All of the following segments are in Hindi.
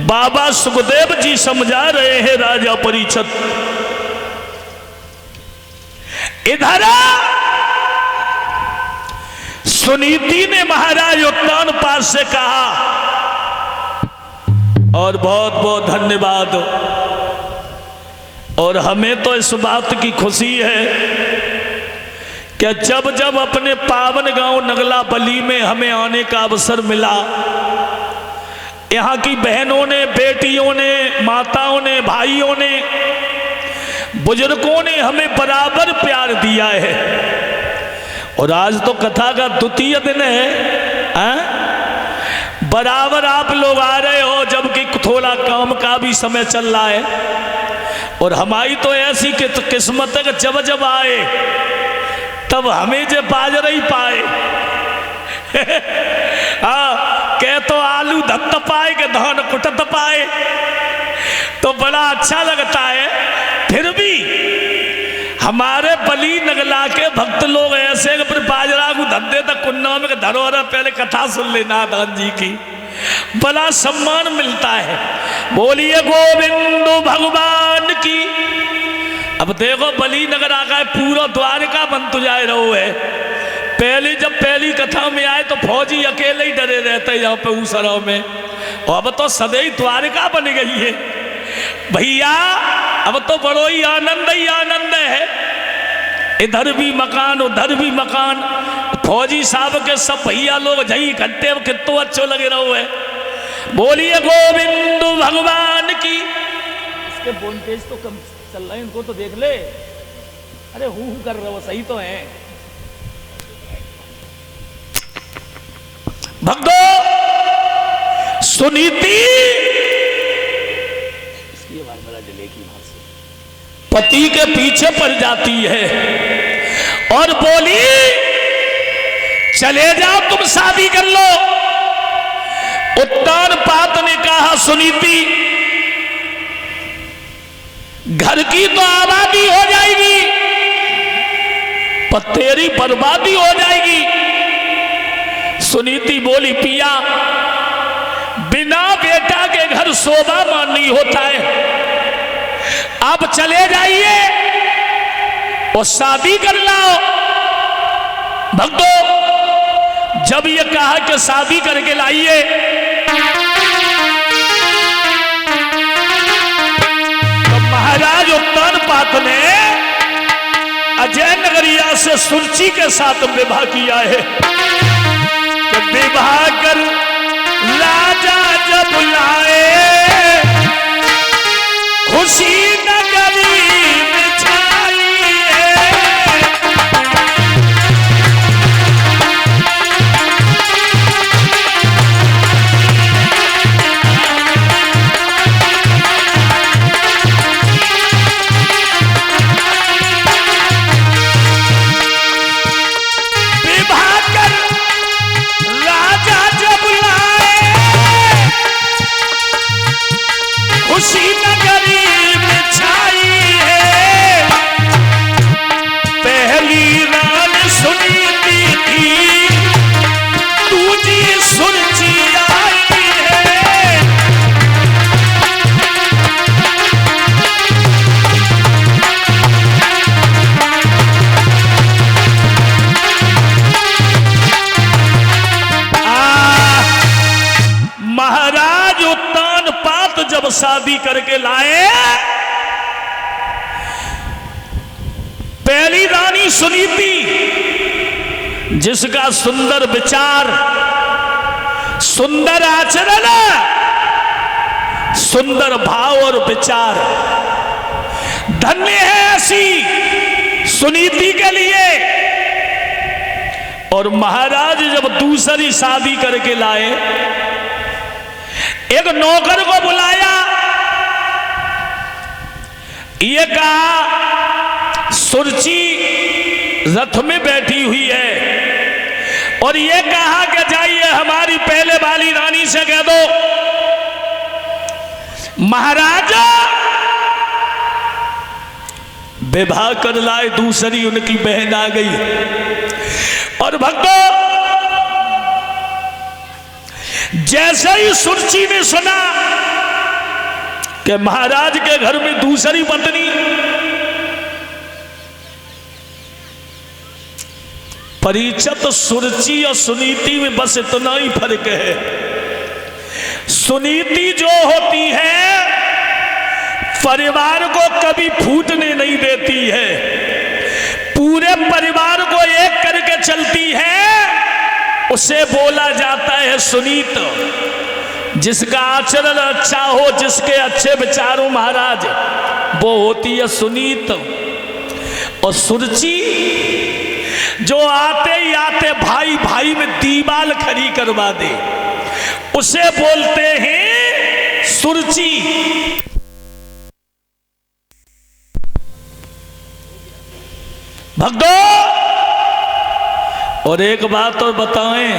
बाबा सुखदेव जी समझा रहे हैं राजा परीक्षित। इधर सुनीति ने महाराज उत्तानपाद से कहा, और बहुत बहुत धन्यवाद, और हमें तो इस बात की खुशी है कि जब जब अपने पावन गांव नगला बली में हमें आने का अवसर मिला, यहाँ की बहनों ने, बेटियों ने, माताओं ने, भाइयों ने, बुजुर्गों ने हमें बराबर प्यार दिया है। और आज तो कथा का द्वितीय दिन है, बराबर आप लोग आ रहे हो, जबकि थोड़ा काम का भी समय चल रहा है। और हमारी तो ऐसी किस्मत है कि जब जब आए तब हमें जो बाजरा ही पाए। हाँ, कह तो आलू धत्त पाए के धान कुटत पाए, तो बड़ा अच्छा लगता है। फिर भी हमारे बली नगला के भक्त लोग ऐसे कि फिर बाजरा को धंधे तक कुन्ना में धरो, पहले कथा सुन लेना दान जी की, बड़ा सम्मान मिलता है। बोलिए गोविंद भगवान की। अब देखो बली नगर आ गए, पूरा द्वारका बन तो जाए रहो है। पहले जब पहली कथा में आए तो फौजी अकेले ही डरे रहते यहाँ पे ऊसरों में, और अब तो सदैव द्वारका बन गई है भैया। अब तो बड़ो ही आनंद है, इधर भी मकान उधर भी मकान, फौजी साहब के सब भैया लोग जही इकट्ठे, कितना अच्छो लगे रहो है। बोलिए गोविंद भगवान की। इसके वोल्टेज तो कम चल रहा है, इनको तो देख ले। अरे हु कर रहे हो, सही तो है। भक्तों, सुनीति इसकी आवाज मेरा डिले की भाषा पति के पीछे पड़ जाती है और बोली, चले जाओ तुम शादी कर लो। उत्तानपाद ने कहा, सुनीति घर की तो आबादी हो जाएगी पर तेरी बर्बादी हो जाएगी। सुनीति बोली, पिया बिना बेटा के घर शोभामान नहीं होता है, आप चले जाइए और शादी कर लाओ। भक्तों, जब ये कहा कि शादी करके लाइए, तो महाराज उत्तानपाद ने अजय नगरिया से सुरची के साथ विवाह किया है। कि विवाह कर राजा जब लाए, खुशी नगरी में छाई है। विवाह कर राजा जब लाए, खुशी नगरी जब शादी करके लाए, पहली रानी सुनीति, जिसका सुंदर विचार, सुंदर आचरण, सुंदर भाव और विचार, धन्य है ऐसी सुनीति के लिए। और महाराज जब दूसरी शादी करके लाए, एक नौकर को बुलाया, ये कहा, सुरची रथ में बैठी हुई है, और ये कहा कि जाइए हमारी पहले वाली रानी से कह दो, महाराजा विवाह कर लाए, दूसरी उनकी बहन आ गई। और भक्तों, जैसे ही सुरची ने सुना कि महाराज के घर में दूसरी पत्नी, परिचित सुरुचि और सुनीति में बस इतना ही फर्क है। सुनीति जो होती है परिवार को कभी फूटने नहीं देती है, पूरे परिवार को एक करके चलती है, उसे बोला जाता है सुनीत। जिसका आचरण अच्छा हो, जिसके अच्छे विचार हो महाराज, वो होती है सुनीत। और सुरुचि जो आते ही आते भाई भाई में दीवाल खड़ी करवा दे, उसे बोलते हैं सुरुचि। भक्तों, और एक बात और बताएं,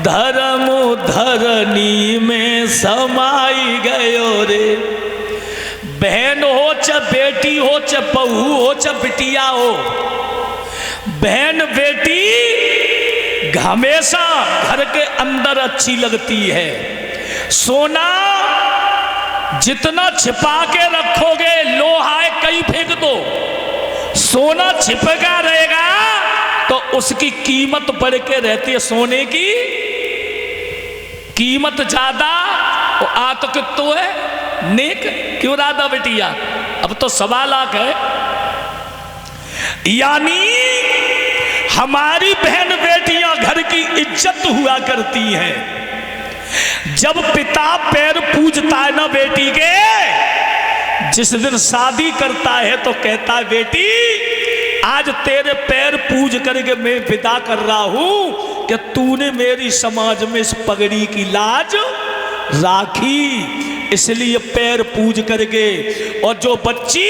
धर्म धरनी में समाई गयो रे। बहन हो च बेटी हो च बहू हो च बिटिया हो, बहन बेटी हमेशा घर के अंदर अच्छी लगती है। सोना जितना छिपा के रखोगे, लोहा कहीं फेंक दो, सोना छिपका रहेगा तो उसकी कीमत बढ़ के रहती है। सोने की कीमत ज्यादा और आत कितो है नेक, क्यों राधा बेटिया? अब तो 1.25 लाख है। यानी हमारी बहन बेटियां घर की इज्जत हुआ करती हैं। जब पिता पैर पूजता है ना बेटी के, जिस दिन शादी करता है तो कहता है बेटी आज तेरे पैर पूज करके मैं विदा कर रहा हूं कि तूने मेरी समाज में इस पगड़ी की लाज राखी, इसलिए पैर पूज करके। और जो बच्ची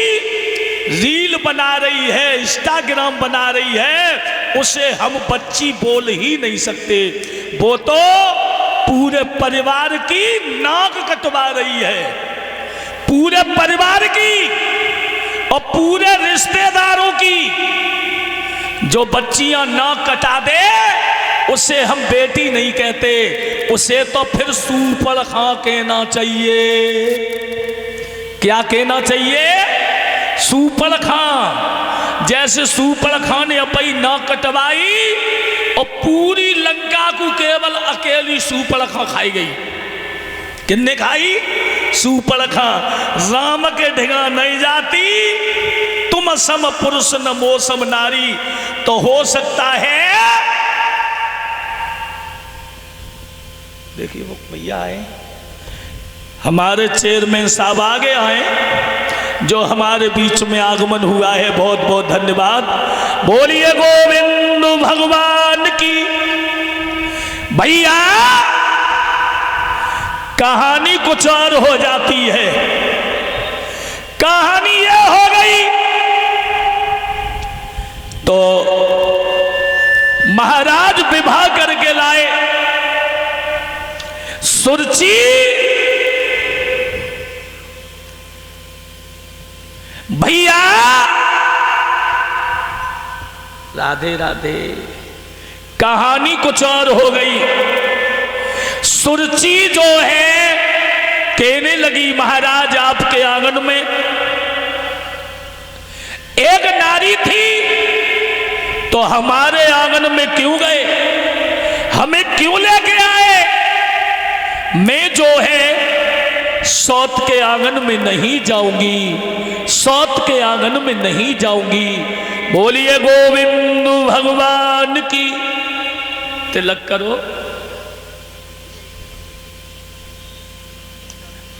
रील बना रही है, इंस्टाग्राम बना रही है, उसे हम बच्ची बोल ही नहीं सकते। वो तो पूरे परिवार की नाक कटवा रही है, पूरे परिवार की और पूरे रिश्तेदारों की। जो बच्चियां नाक कटा दे उसे हम बेटी नहीं कहते, उसे तो फिर सूपड़ खां कहना चाहिए। क्या कहना चाहिए? सूपड़ खां। जैसे सूपड़ खां ने अपनी नाक कटवाई और पूरी लंका को केवल अकेली सूपड़ खां खाई गई। किन्ने खाई? सूपड़ खां। राम के ढिगा नहीं जाती, तुम सम पुरुष न मोसम नारी। तो हो सकता है, देखिए वो भैया आए, हमारे चेयरमैन साहब आगे आए, जो हमारे बीच में आगमन हुआ है, बहुत बहुत धन्यवाद। बोलिए गोविंद भगवान की। भैया कहानी कुछ और हो जाती है। कहानी ये हो गई तो महाराज विवाह करके लाए सुरुचि। भैया राधे राधे। कहानी कुछ और हो गई। सुरुचि जो है कहने लगी महाराज आपके आंगन में एक नारी थी, तो हमारे आंगन में क्यों गए, हमें क्यों लेके आए? मैं जो है सौत के आंगन में नहीं जाऊंगी, सौत के आंगन में नहीं जाऊंगी। बोलिए गोविंद भगवान की। तिलक करो।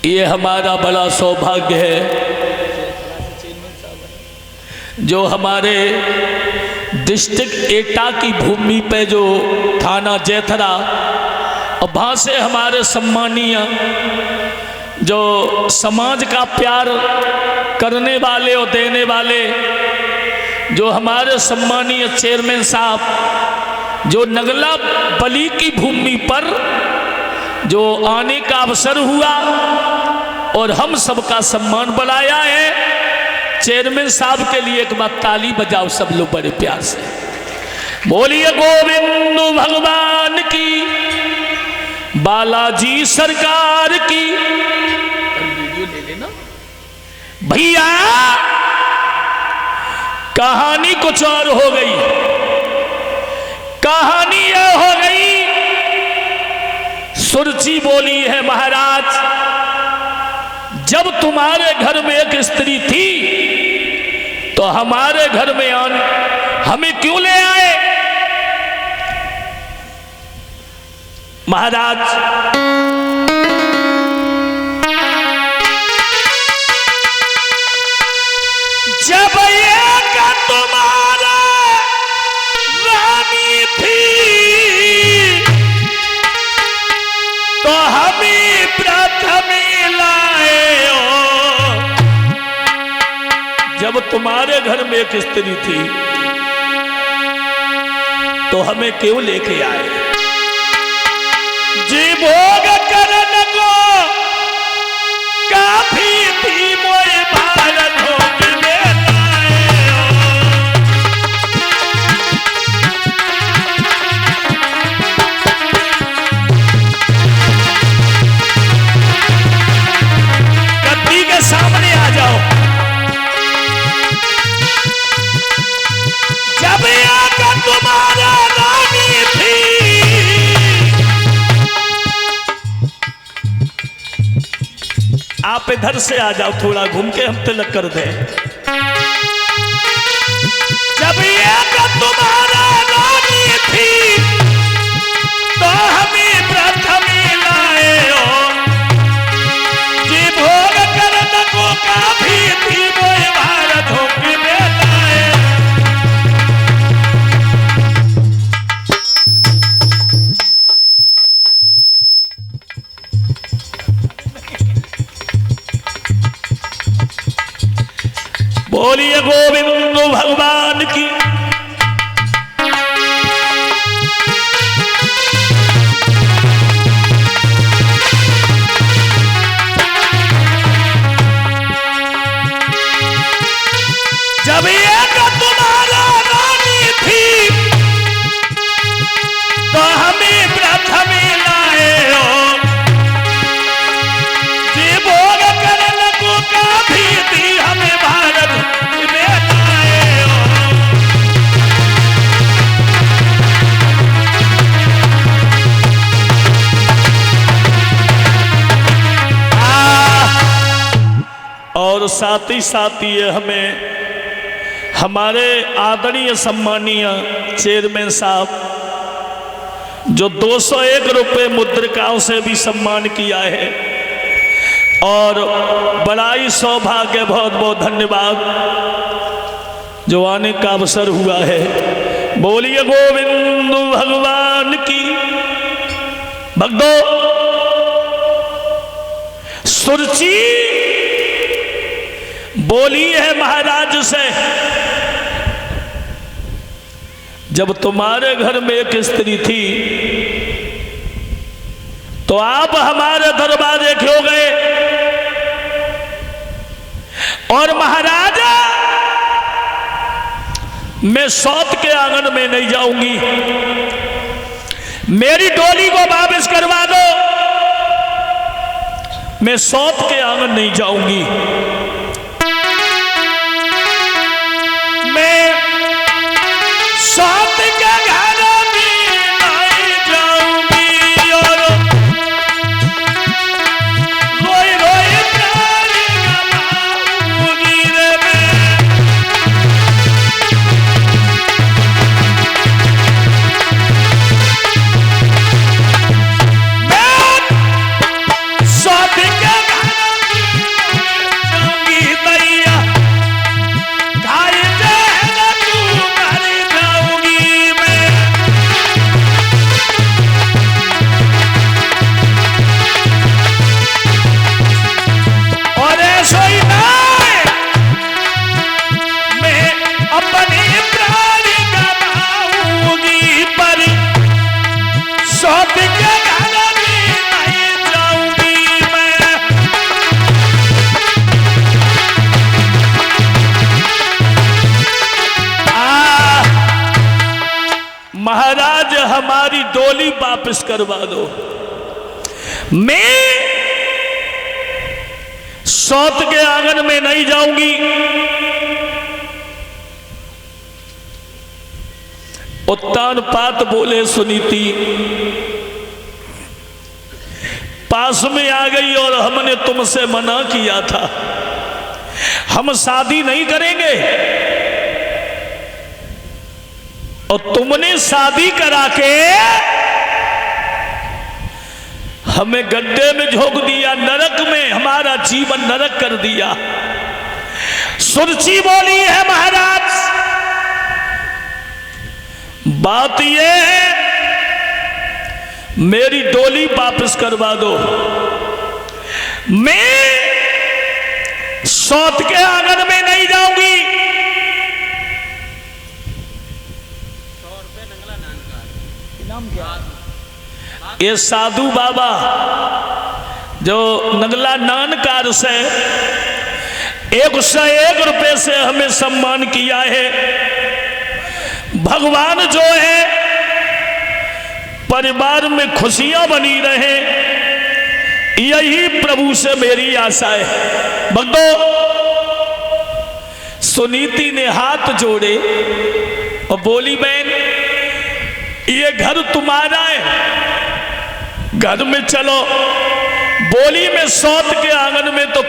ये हमारा बड़ा सौभाग्य है जो हमारे डिस्ट्रिक्ट एटा की भूमि पे, जो थाना जैथरा, और वहाँ से हमारे सम्मानीय जो समाज का प्यार करने वाले और देने वाले, जो हमारे सम्मानीय चेयरमैन साहब, जो नगला बली की भूमि पर जो आने का अवसर हुआ और हम सबका सम्मान बनाया है। चेयरमैन साहब के लिए एक बार ताली बजाओ सब लोग बड़े प्यार से। बोलिए गोविंद भगवान की, बालाजी सरकार की। वीडियो ले लेना। भैया कहानी कुछ और हो गई। कहानी यह हो गई, सुरची बोली है महाराज, जब तुम्हारे घर में एक स्त्री थी तो हमारे घर में हमें क्यों ले आए? महाराज जब एक तुम्हारा रानी थी तो हमें प्रथम लाए हो। जब तुम्हारे घर में एक स्त्री थी तो हमें क्यों लेके आए? जी भोग करन को काफी थी मोए भारत हो गद्दी के सामने आ जाओ। जब एक तुम्हारा रानी थी आप इधर से आ जाओ, थोड़ा घूम के हम तिलक कर दें। जब एक तुम्हारा रानी थी तो हमें प्रथम लाए हो। जी भोग करन को काफी थी मोए भारत हो कि बेलाए। बोलिए गोविंद भगवान की। जब एक तुम्हारा रानी थी तो हमें प्रथम लाए हो। जी भोग करन को काफी थी हमें भारत में लाए हो। और साथ ही साथ ये हमें हमारे आदरणीय सम्मानीय चेयरमैन साहब जो 201 रुपये मुद्रिकाओं से भी सम्मान किया है और बड़ा ही सौभाग्य, बहुत बहुत धन्यवाद जो आने का अवसर हुआ है। बोलिए गोविंद भगवान की। भक्तों, सुरची बोली है महाराज से, जब तुम्हारे घर में एक स्त्री थी तो आप हमारे दरबारे क्यों गए? और महाराजा मैं सौत के आंगन में नहीं जाऊंगी, मेरी डोली को वापस करवा दो, मैं सौत के आंगन नहीं जाऊंगी। मैं सौत के घर नहीं जाऊंगी और रोई रोई प्यार गवाऊंगी रे मैं सौत के घर नहीं जाऊंगी दैया। महाराज हमारी डोली वापस करवा दो, मैं सौत के आंगन में नहीं जाऊंगी। उत्तान पात बोले सुनीति पास में आ गई और हमने तुमसे मना किया था, हम शादी नहीं करेंगे, और तुमने शादी करा के हमें गड्ढे में झोंक दिया, नरक में हमारा जीवन नरक कर दिया। सुरची बोली है महाराज, बात यह है मेरी डोली वापस करवा दो, मैं सौत के आंगन में नहीं जाऊंगी। ये साधु बाबा जो नगला नानकार से 101 रुपए से हमें सम्मान किया है। भगवान जो है परिवार में खुशियां बनी रहे, यही प्रभु से मेरी आशा है। भक्तों, सुनीति ने हाथ जोड़े और बोली बहन ये घर तुम्हारा है, घर में चलो। बोली मैं सौत के आंगन में तो